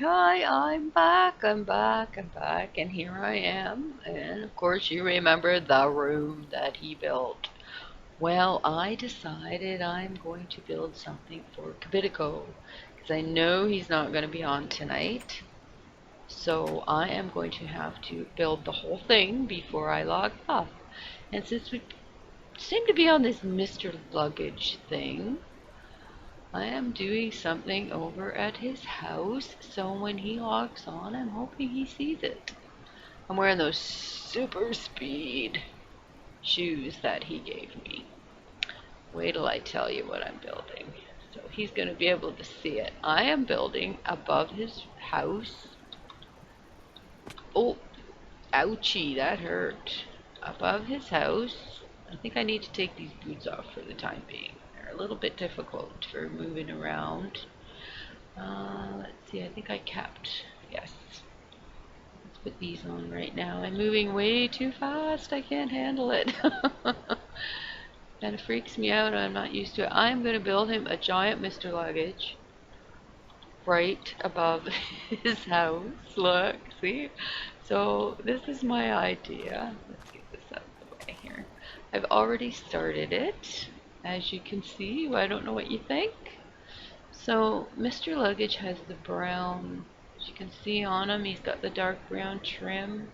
Hi, I'm back, and here I am. And of course, you remember the room that he built. Well, I decided I'm going to build something for Kibidiko because I know he's not going to be on tonight. So I am going to have to build the whole thing before I log off. And since we seem to be on this Mr. Luggage thing, I am doing something over at his house, so when he logs on, I'm hoping he sees it. I'm wearing those super speed shoes that he gave me. Wait till I tell you what I'm building. So he's going to be able to see it. I am building above his house. Oh, ouchie, that hurt. Above his house. I think I need to take these boots off for the time being. They're a little bit difficult for moving around. Let's see, I think I kept, yes. Let's put these on right now. I'm moving way too fast. I can't handle it. Kind of freaks me out. I'm not used to it. I'm going to build him a giant Mr. Luggage right above his house. Look, see? So this is my idea. Let's get this out of the way here. I've already started it, as you can see. I don't know what you think. So Mr. Luggage has the brown, as you can see on him, he's got the dark brown trim.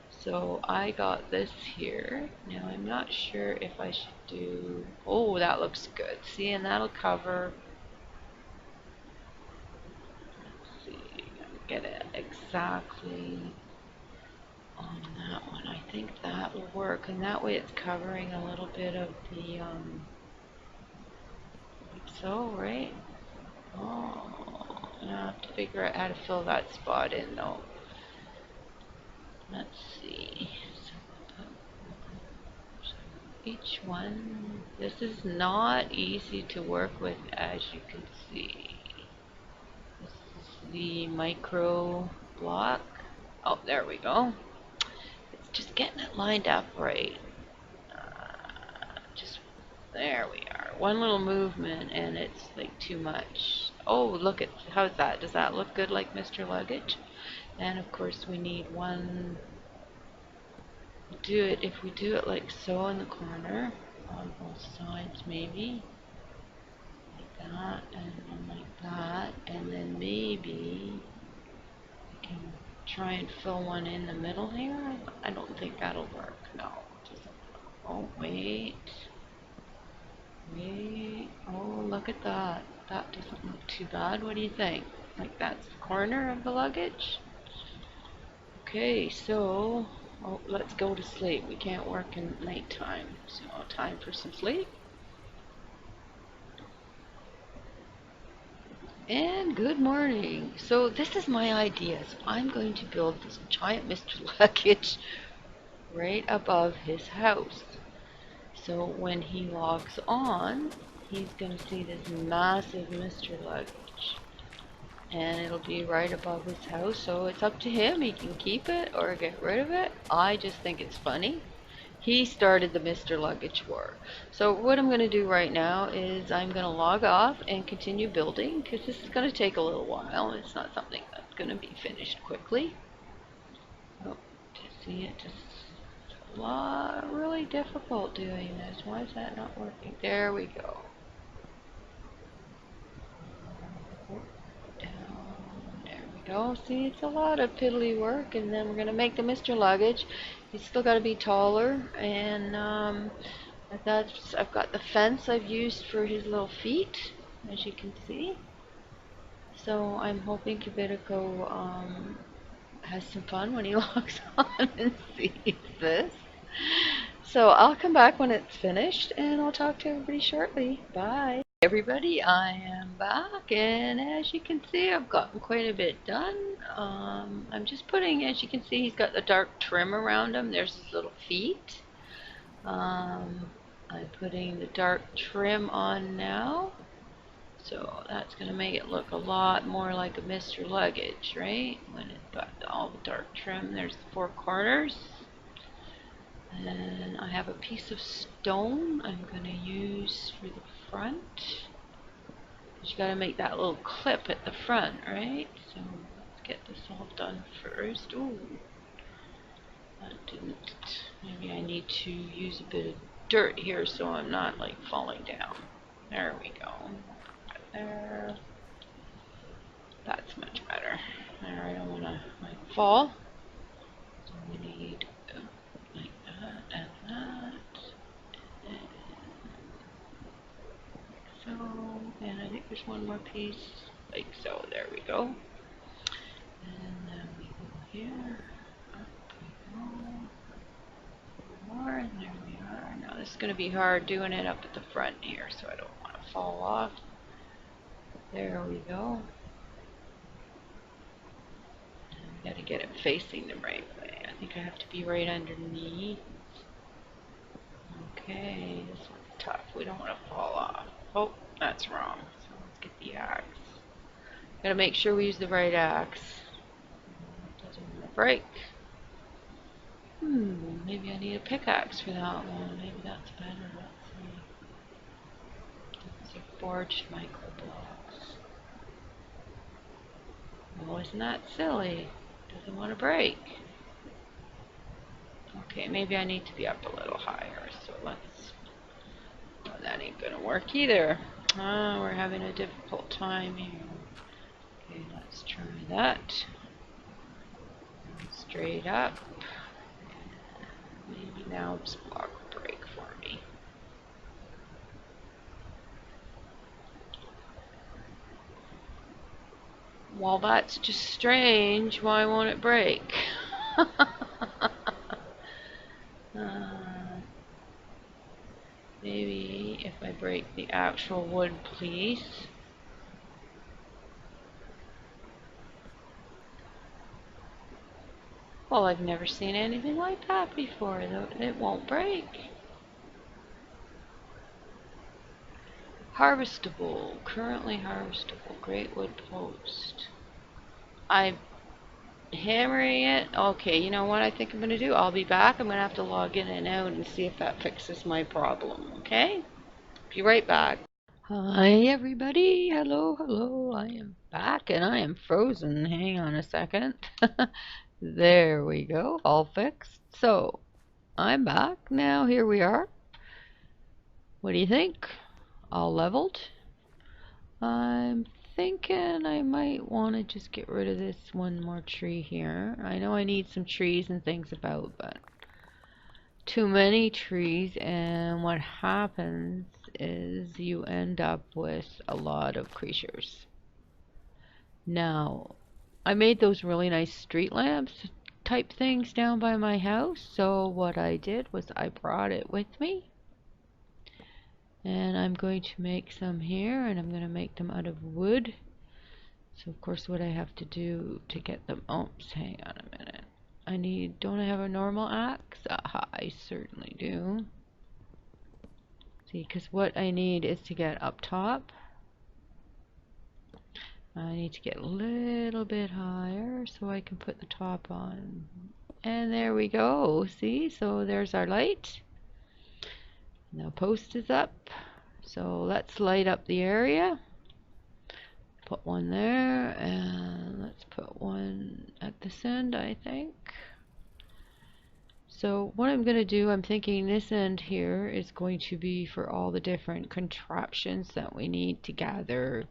So I got this here. Now I'm not sure if I should do, oh, that looks good. See, and that'll cover, let's see, get it exactly on that one. I think that will work, and that way it's covering a little bit of the, like so, right? Oh, I have to figure out how to fill that spot in though. Let's see. So each one, this is not easy to work with, as you can see. This is the micro block. Oh, there we go. It's just getting it lined up right. Just there we are. One little movement and it's like too much. Oh, look at, how's that? Does that look good like Mr. Luggage? And of course we need one, do it, if we do it like so in the corner, on both sides maybe, like that, and then like that, and then maybe we can try and fill one in the middle here. I don't think that'll work, no. It doesn't. Oh, wait. Wait. Oh, look at that. That doesn't look too bad. What do you think? Like that's the corner of the luggage? Okay, so oh, let's go to sleep. We can't work in nighttime, so time for some sleep. And good morning. So this is my idea. So I'm going to build this giant Mr. Luggage right above his house. So when he logs on, he's going to see this massive Mr. Luggage. And it'll be right above his house, so it's up to him. He can keep it or get rid of it. I just think it's funny. He started the Mr. Luggage war. So what I'm going to do right now is I'm going to log off and continue building because this is going to take a little while. It's not something that's going to be finished quickly. Oh, to see it, just a lot, really difficult doing this. Why is that not working? There we go. Go. See, it's a lot of piddly work, and then we're going to make the Mr. Luggage. He's still got to be taller, and I've got the fence I've used for his little feet, as you can see. So I'm hoping Kibidiko has some fun when he logs on and sees this. So I'll come back when it's finished, and I'll talk to everybody shortly. Bye. Everybody, I am back, and as you can see, I've gotten quite a bit done. I'm just putting, as you can see, he's got the dark trim around him. There's his little feet. I'm putting the dark trim on now, so that's going to make it look a lot more like a Mr. Luggage, right? When it's got all the dark trim, there's the four corners. And I have a piece of stone I'm going to use for the front. You gotta make that little clip at the front, right? So let's get this all done first. Ooh, that didn't. Maybe I need to use a bit of dirt here so I'm not like falling down. There we go. There. That's much better. There, I don't want to like fall. So we need like that and that. And so, and I think there's one more piece. Like so. There we go. And then we go here. Up we go. More, and there we are. Now this is going to be hard doing it up at the front here, so I don't want to fall off. There we go. Got to get it facing the right way. I think I have to be right underneath. Okay, this one's tough. We don't want to fall off. Oh, that's wrong. So let's get the axe. Got to make sure we use the right axe. Doesn't want to break. Maybe I need a pickaxe for that one. Maybe that's better. Let's see. It's a forged micro blocks. Oh, isn't that silly? Doesn't want to break. Okay, maybe I need to be up a little higher, so let's... Oh, that ain't gonna work either. Ah, we're having a difficult time here. Okay, let's try that. Straight up. Maybe now this block will break for me. Well, that's just strange. Why won't it break? Maybe if I break the actual wood piece. Well, I've never seen anything like that before. It won't break. Harvestable. Currently harvestable. Great wood post. I'm hammering it. Okay, you know what I think I'm going to do? I'll be back. I'm going to have to log in and out and see if that fixes my problem. Okay? Be right back. Hi, everybody. Hello, hello. I am back and I am frozen. Hang on a second. There we go. All fixed. So, I'm back. Now, here we are. What do you think? All leveled. I'm thinking I might want to just get rid of this one more tree here. I know I need some trees and things about, but too many trees, and what happens is you end up with a lot of creatures. Now, I made those really nice street lamps type things down by my house, so what I did was I brought it with me. And I'm going to make some here, and I'm going to make them out of wood. So of course what I have to do to get them, oops, hang on a minute. Don't I have a normal axe? Aha, I certainly do. See, because what I need is to get up top. I need to get a little bit higher so I can put the top on. And there we go, see, so there's our light. Now post is up, so let's light up the area. Put one there, and let's put one at this end, I think. So what I'm going to do, I'm thinking this end here is going to be for all the different contraptions that we need to gather.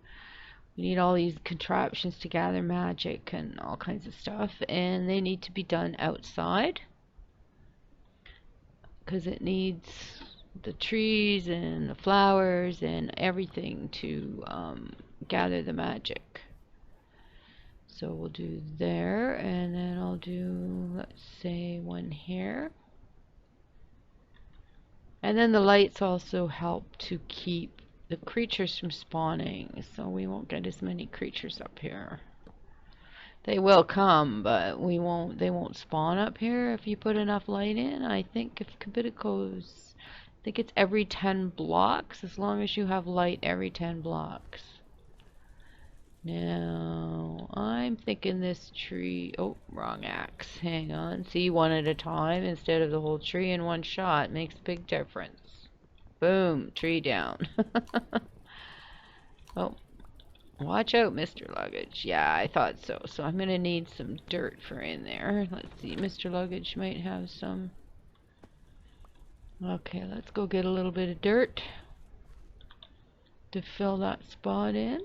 We need all these contraptions to gather magic and all kinds of stuff, and they need to be done outside because it needs the trees and the flowers and everything to gather the magic. So we'll do there, and then I'll do, let's say, one here. And then the lights also help to keep the creatures from spawning, so we won't get as many creatures up here. They will come, but they won't spawn up here if you put enough light in. I think if kibidiko's, I think it's every 10 blocks, as long as you have light every 10 blocks. Now, I'm thinking this tree, oh, wrong axe, hang on, see, one at a time instead of the whole tree in one shot, makes a big difference. Boom, tree down. Oh, Watch out, Mr. Luggage. Yeah, I thought so. So I'm gonna need some dirt for in there. Let's see, Mr. Luggage might have some. Okay, let's go get a little bit of dirt to fill that spot in.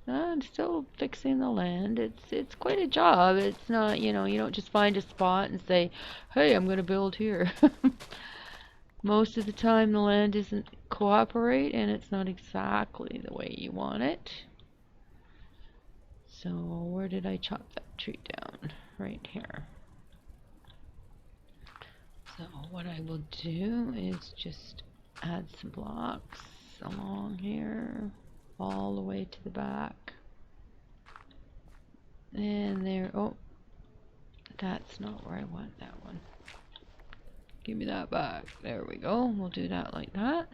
I'm still fixing the land. It's quite a job. It's not, you know, you don't just find a spot and say, "Hey, I'm gonna build here." Most of the time the land doesn't cooperate and it's not exactly the way you want it. So where did I chop that tree down? Right here. So what I will do is just add some blocks along here, all the way to the back. And there, oh, that's not where I want that one. Give me that back. There we go. We'll do that like that.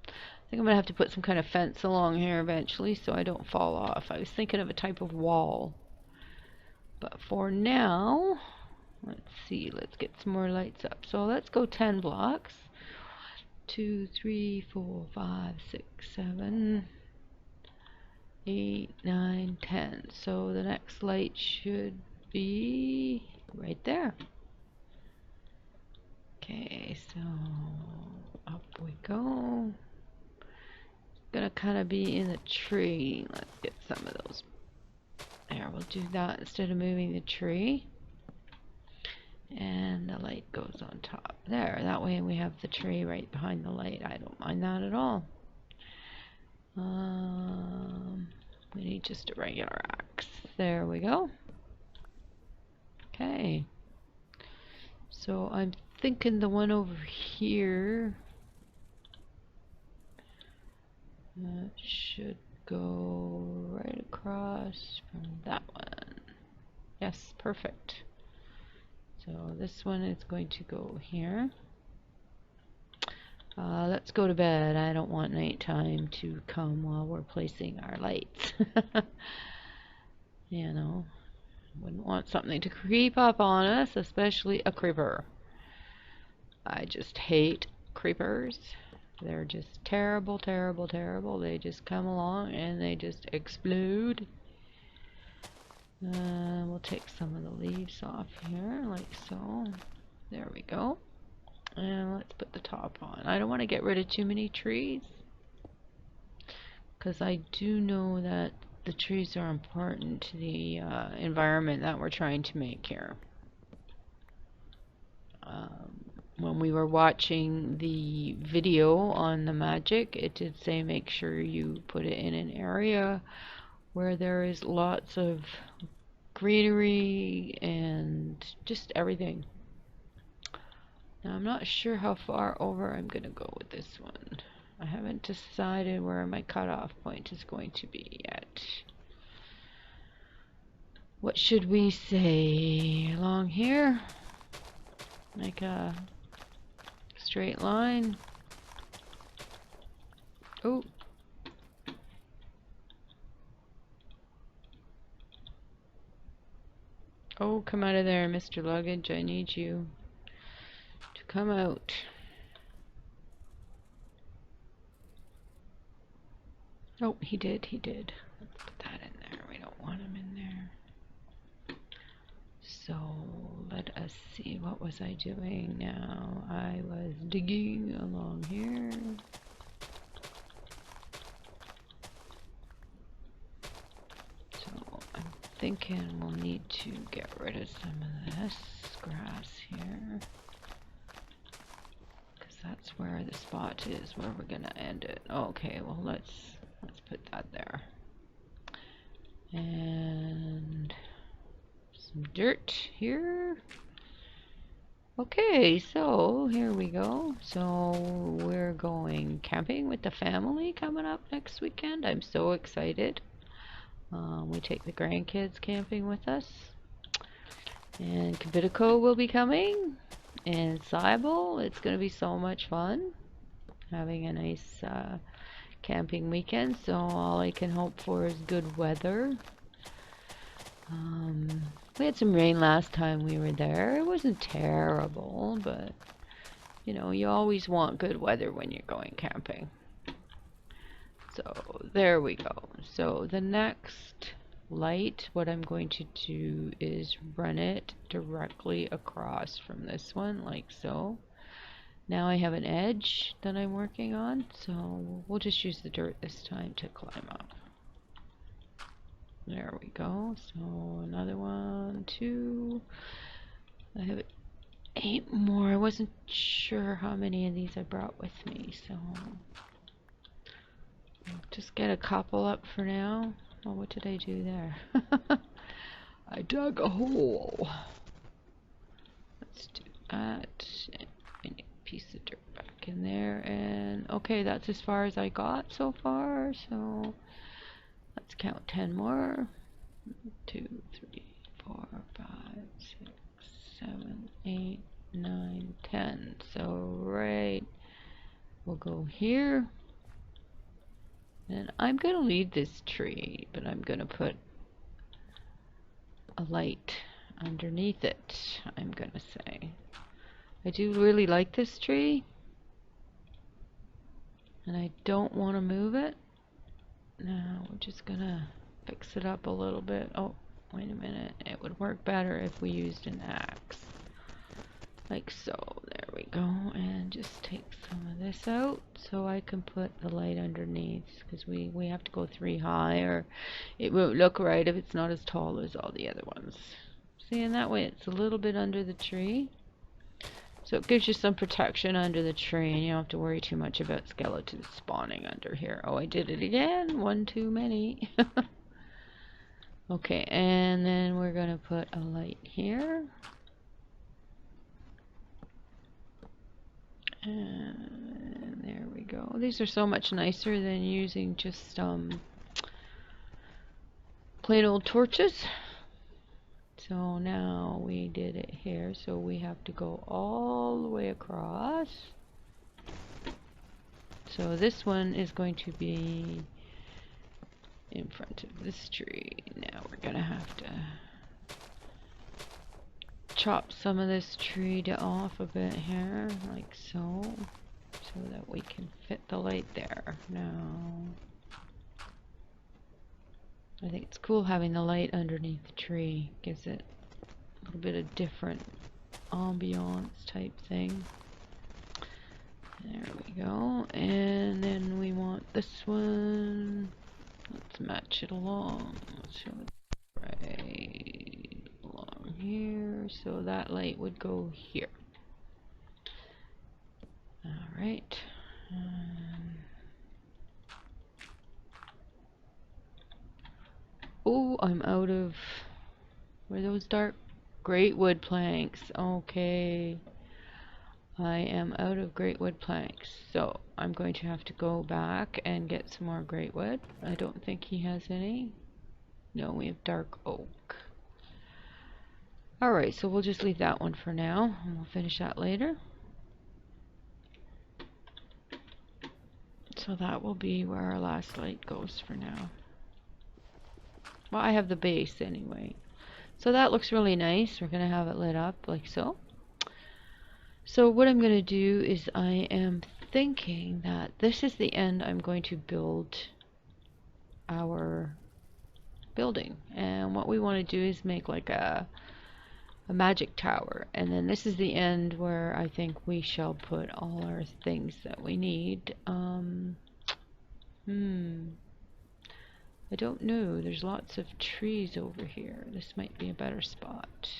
I think I'm gonna have to put some kind of fence along here eventually so I don't fall off. I was thinking of a type of wall. But for now, let's see, let's get some more lights up. So let's go 10 blocks. 2, 3, 4, 5, 6, 7, 8, 9, 10. So the next light should be right there. Okay, so up we go. Gonna kind of be in the tree. Let's get some of those. There, we'll do that instead of moving the tree. And the light goes on top. There, that way we have the tree right behind the light. I don't mind that at all. We need just a regular axe. There we go. Okay. So I'm thinking the one over here should go right across from that one. Yes, perfect. So this one is going to go here. Let's go to bed. I don't want nighttime to come while we're placing our lights. You know, wouldn't want something to creep up on us, especially a creeper. I just hate creepers. They're just terrible, terrible, terrible. They just come along and they just explode. We'll take some of the leaves off here, like so. There we go. And let's put the top on. I don't want to get rid of too many trees, because I do know that the trees are important to the environment that we're trying to make here. When we were watching the video on the magic, it did say make sure you put it in an area where there is lots of greenery and just everything. Now I'm not sure how far over I'm going to go with this one. I haven't decided where my cutoff point is going to be yet. What should we say? Along here? Like a straight line? Oh. Oh, come out of there, Mr. Luggage. I need you to come out. Oh, he did, he did. Let's put that in there. We don't want him in there. So, let us see. What was I doing now? I was digging along here. So, I'm thinking we'll need to get rid of some of this grass here. Because that's where the spot is, where we're going to end it. Okay, well, let's put that there. And some dirt here. Okay, so here we go. So we're going camping with the family coming up next weekend. I'm so excited. We take the grandkids camping with us. And Kibidiko will be coming. And Cybele. It's going to be so much fun. Having a nice camping weekend, so all I can hope for is good weather. We had some rain last time we were there. It wasn't terrible, but you know, you always want good weather when you're going camping. So there we go. So the next light, what I'm going to do is run it directly across from this one, like so. Now I have an edge that I'm working on, so we'll just use the dirt this time to climb up. There we go. So another one, 2. I have 8 more. I wasn't sure how many of these I brought with me, so I'll just get a couple up for now. Oh, what did I do there? I dug a hole. Let's do that. And a piece of dirt back in there. And okay, that's as far as I got so far. So let's count 10 more. 2, 3, 4, 5, 6, 7, 8, 9, 10. So right, we'll go here. And I'm going to leave this tree, but I'm going to put a light underneath it, I'm going to say. I do really like this tree, and I don't want to move it. Now we're just going to fix it up a little bit. Oh, wait a minute. It would work better if we used an axe. Like so. There we go. And just take some of this out so I can put the light underneath, because we have to go 3 high or it won't look right if it's not as tall as all the other ones. See, and that way it's a little bit under the tree. So it gives you some protection under the tree, and you don't have to worry too much about skeletons spawning under here. Oh, I did it again. One too many. Okay, and then we're going to put a light here. And there we go. These are so much nicer than using just plain old torches. So now we did it here, so we have to go all the way across. So this one is going to be in front of this tree. Now we're gonna have to chop some of this tree off a bit here, like so, so that we can fit the light there. Now I think it's cool having the light underneath the tree. Gives it a little bit of different ambiance type thing. There we go. And then we want this one. Let's match it along. Let's show it right along here. So that light would go here. Alright. Oh, I'm out of... Were those dark? Great wood planks. Okay. I am out of great wood planks. So I'm going to have to go back and get some more great wood. I don't think he has any. No, we have dark oak. Alright, so we'll just leave that one for now, and we'll finish that later. So that will be where our last light goes for now. Well, I have the base anyway. So that looks really nice. We're going to have it lit up like so. So what I'm going to do is I am thinking that this is the end I'm going to build our building. And what we want to do is make like a magic tower. And then this is the end where I think we shall put all our things that we need. I don't know. There's lots of trees over here. This might be a better spot.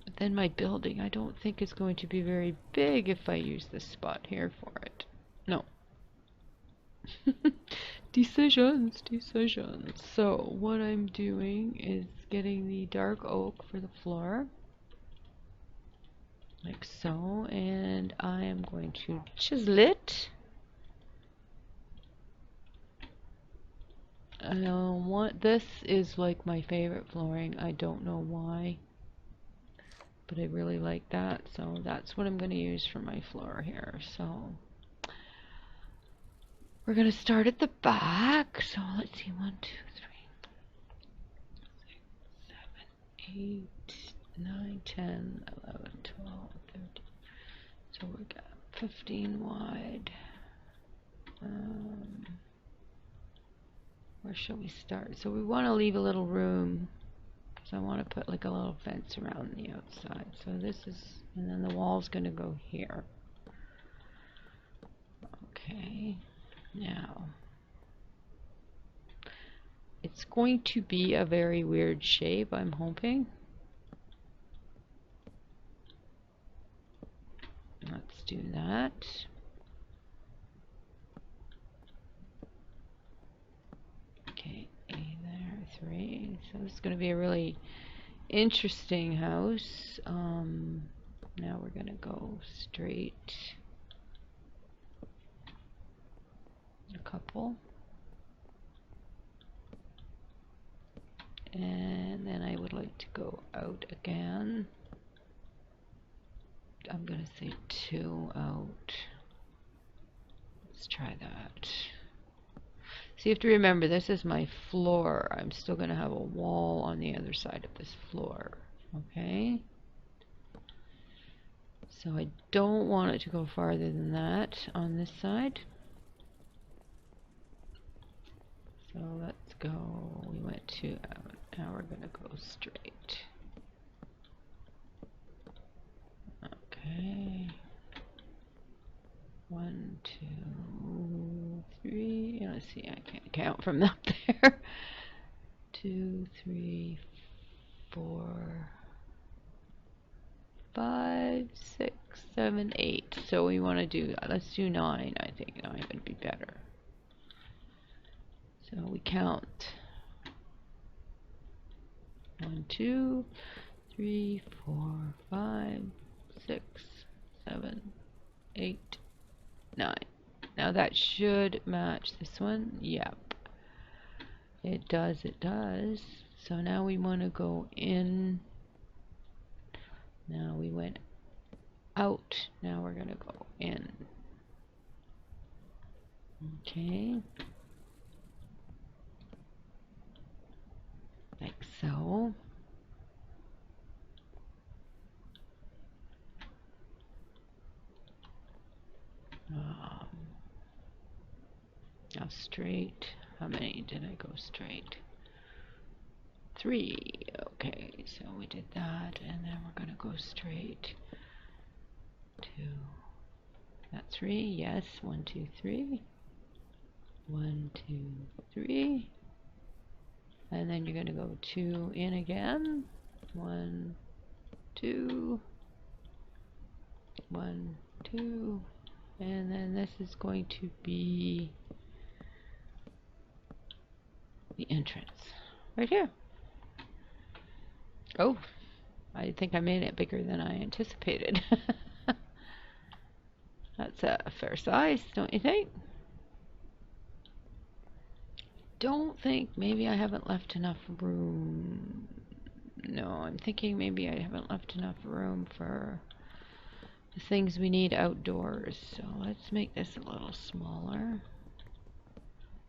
But then my building, I don't think is going to be very big if I use this spot here for it. No. Decisions. So what I'm doing is getting the dark oak for the floor. Like so. And I am going to chisel it. This is like my favorite flooring. I don't know why, but I really like that. So that's what I'm going to use for my floor here. So we're going to start at the back. So let's see, 1, 2, 3, 6, 7, 8, 9, 10, 11, 12, 13. So we got 15 wide. Where shall we start? So we want to leave a little room. So I want to put like a little fence around the outside. So this is, and then the wall's going to go here. Okay, now it's going to be a very weird shape, I'm hoping. Let's do that. Okay, there, 3. So this is going to be a really interesting house. Now we're going to go straight a couple. And then I would like to go out again. I'm going to say 2 out. Let's try that. So you have to remember, this is my floor. I'm still going to have a wall on the other side of this floor. Okay? So I don't want it to go farther than that on this side. So let's go. We went 2 out. Now we're going to go straight. Okay. 1, 2, 3. Let's see, I can't count from up there. 2, 3, 4, 5, 6, 7, 8. So we want to do, let's do 9. I think 9 would be better. So we count 1, 2, 3, 4, 5, 6, 7, 8, 9. Now that should match this one. Yep. It does, it does. So now we want to go in. Now we went out. Now we're going to go in. Okay. Like so. Now straight. How many did I go straight? 3. Okay, so we did that, and then we're going to go straight to that 3. Yes, 1, 2, 3. 1, 2, 3. And then you're going to go 2 in again. 1, 2. 1, 2. And then this is going to be the entrance right here. Oh, I think I made it bigger than I anticipated. That's a fair size, don't you think? Don't think maybe I haven't left enough room. No, I'm thinking maybe I haven't left enough room for the things we need outdoors. So let's make this a little smaller.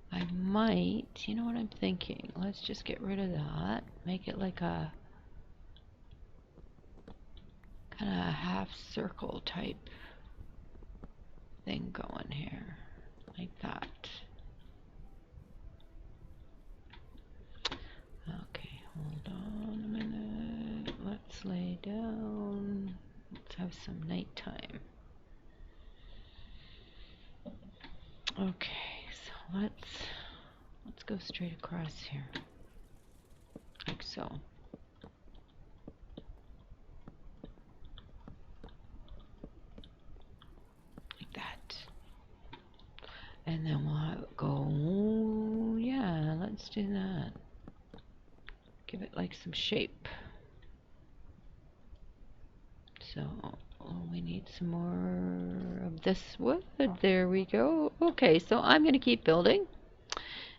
I might, you know what I'm thinking? Let's just get rid of that. Make it like a kind of half circle type thing going here. Like that. Okay, hold on a minute. Let's lay down. Let's have some nighttime. Okay, so let's go straight across here. Like so. Like that. And then we'll go, yeah, let's do that. Give it like some shape. So we need some more of this wood. There we go. Okay, so I'm going to keep building.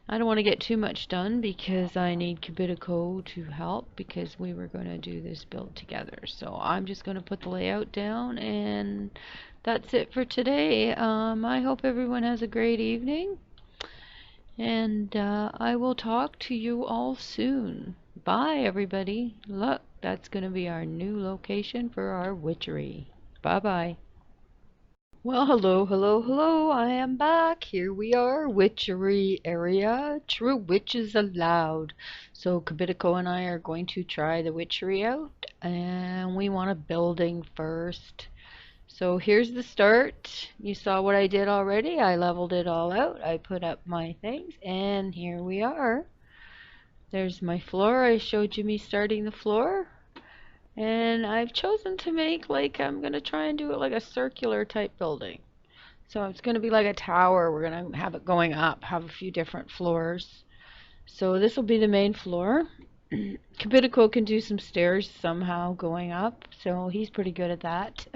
I don't want to get too much done because I need Kibidiko to help because we were going to do this build together. So I'm just going to put the layout down, and that's it for today. I hope everyone has a great evening, and I will talk to you all soon. Bye, everybody. Look, that's going to be our new location for our witchery. Bye-bye. Well, hello, hello, hello. I am back. Here we are, witchery area. True witches allowed. So Kibidiko and I are going to try the witchery out, and we want a building first. So here's the start. You saw what I did already. I leveled it all out. I put up my things, and here we are. There's my floor. I showed you me starting the floor. And I've chosen to make I'm gonna try and do it like a circular type building. So it's going to be like a tower. We're going to have it going up, have a few different floors. So this will be the main floor. Kibidiko can do some stairs somehow going up, so he's pretty good at that.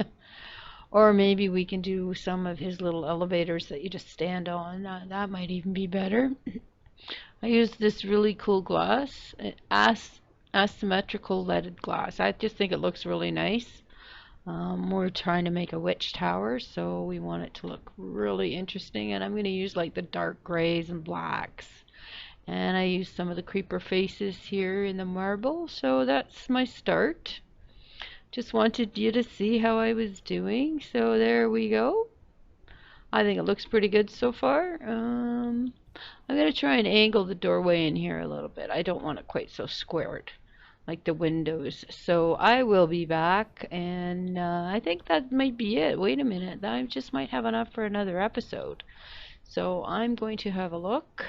Or maybe we can do some of his little elevators that you just stand on. That might even be better. I used this really cool glass, asymmetrical leaded glass. I just think it looks really nice. We're trying to make a witch tower, so we want it to look really interesting, and I'm going to use like the dark grays and blacks. And I used some of the creeper faces here in the marble, so that's my start. Just wanted you to see how I was doing, so there we go. I think it looks pretty good so far. I'm going to try and angle the doorway in here a little bit. I don't want it quite so squared like the windows. So I will be back, and I think that might be it. Wait a minute, I just might have enough for another episode. So I'm going to have a look.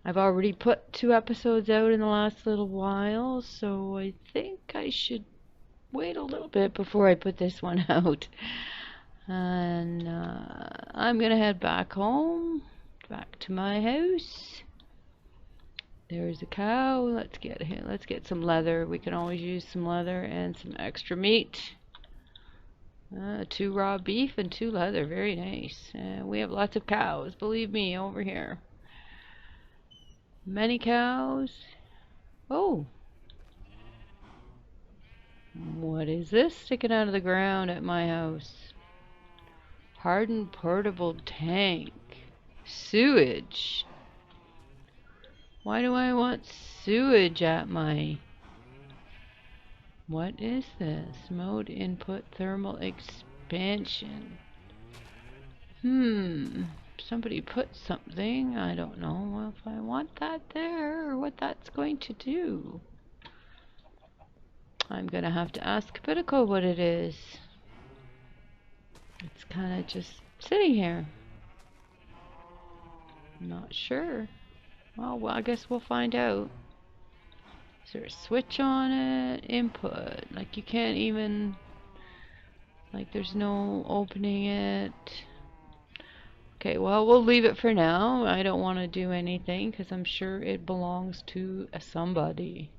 I've already put 2 episodes out in the last little while, so I think I should wait a little bit before I put this one out. And I'm gonna head back home, back to my house. There's a cow. Let's get here. Let's get some leather. We can always use some leather and some extra meat. 2 raw beef and 2 leather. Very nice. We have lots of cows. Believe me, over here. Many cows. Oh. What is this sticking out of the ground at my house? Hardened portable tank. Sewage. Why do I want sewage at my... What is this? Mode input thermal expansion. Somebody put something. I don't know if I want that there or what that's going to do. I'm gonna have to ask Kibidiko what it is. It's kind of just sitting here. Not sure. Well, I guess we'll find out. Is there a switch on it? Input. Like you can't even... Like there's no opening it. Okay, well we'll leave it for now. I don't want to do anything because I'm sure it belongs to somebody.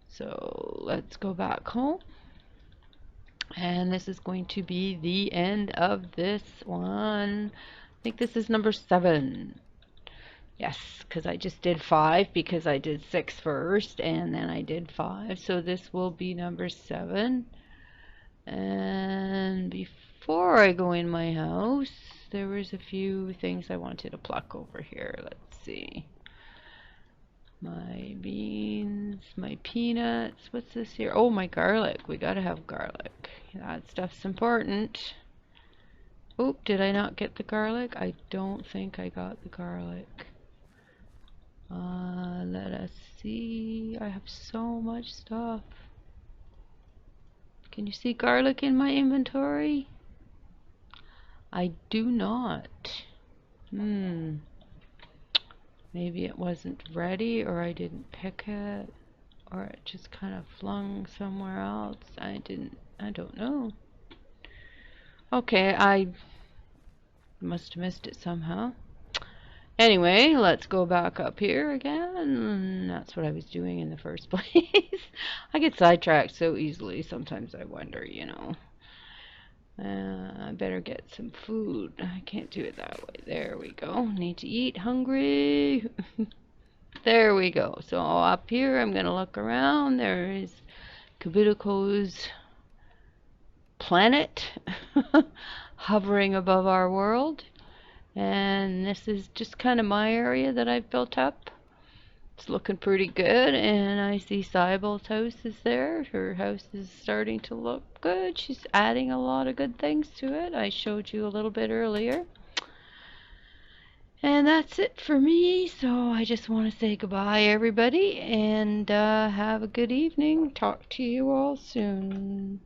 So let's go back home. And this is going to be the end of this one. I think this is number 7. Yes, because I just did 5 because I did 6 first and then I did 5. So this will be number 7. And before I go in my house, there was a few things I wanted to pluck over here. Let's see. My beans, my peanuts. What's this here? Oh, my garlic. We gotta have garlic. That stuff's important. Oop, did I not get the garlic? I don't think I got the garlic. Let us see. I have so much stuff. Can you see garlic in my inventory? I do not. Maybe it wasn't ready, or I didn't pick it, or it just kind of flung somewhere else. I don't know. Okay, I must have missed it somehow. Anyway, let's go back up here again. That's what I was doing in the first place. I get sidetracked so easily. Sometimes I wonder, you know. I better get some food. I can't do it that way. There we go. Need to eat. Hungry. There we go. So up here, I'm going to look around. There is Kibidiko's planet hovering above our world. And this is just kind of my area that I've built up. It's looking pretty good, and I see Cybel's house is there. Her house is starting to look good. She's adding a lot of good things to it. I showed you a little bit earlier. And that's it for me. So I just want to say goodbye, everybody, and have a good evening. Talk to you all soon.